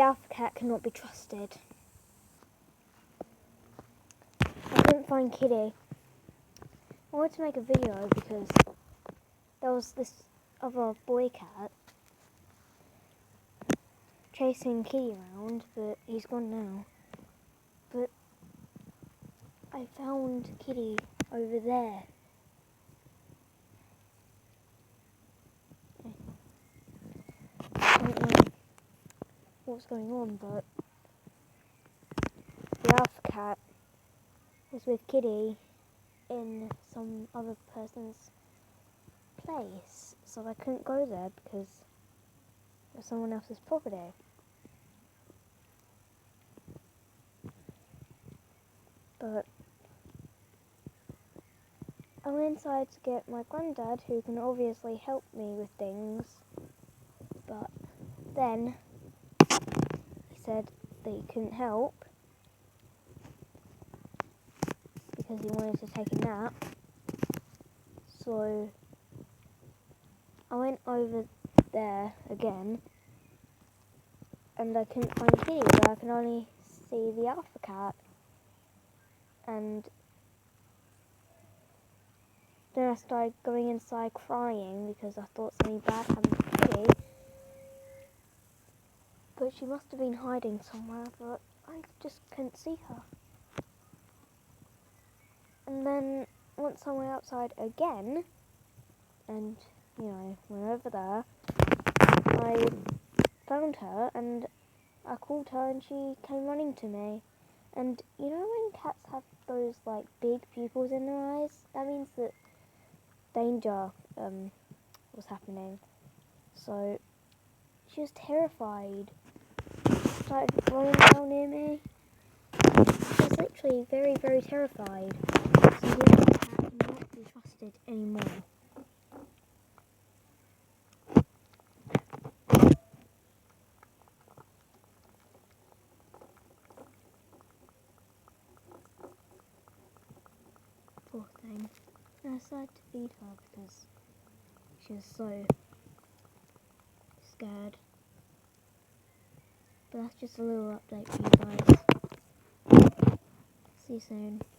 alpha cat cannot be trusted. I couldn't find Kitty. I wanted to make a video because there was this other boy cat chasing Kitty around, but he's gone now. But I found Kitty over there. I don't know what's going on, but the alpha cat was with Kitty in some other person's place, so I couldn't go there because it was someone else's property. But I went inside to get my granddad, who can obviously help me with things, but then he said that he couldn't help because he wanted to take a nap. So I went over there again and I couldn't find Kitty, but I can only see the alpha cat. And then I started going inside crying because I thought something bad happened to Kitty. But she must have been hiding somewhere, but I just couldn't see her. And then once I went outside again, and went over there, I found her and I called her and she came running to me. And you know when cats have those like big pupils in their eyes? That means that danger was happening. So she was terrified. She started rolling down near me. She was literally very, very terrified. So the other cat cannot be trusted anymore. Poor thing. I decided to feed her because she was so scared. But that's just a little update for you guys. See you soon.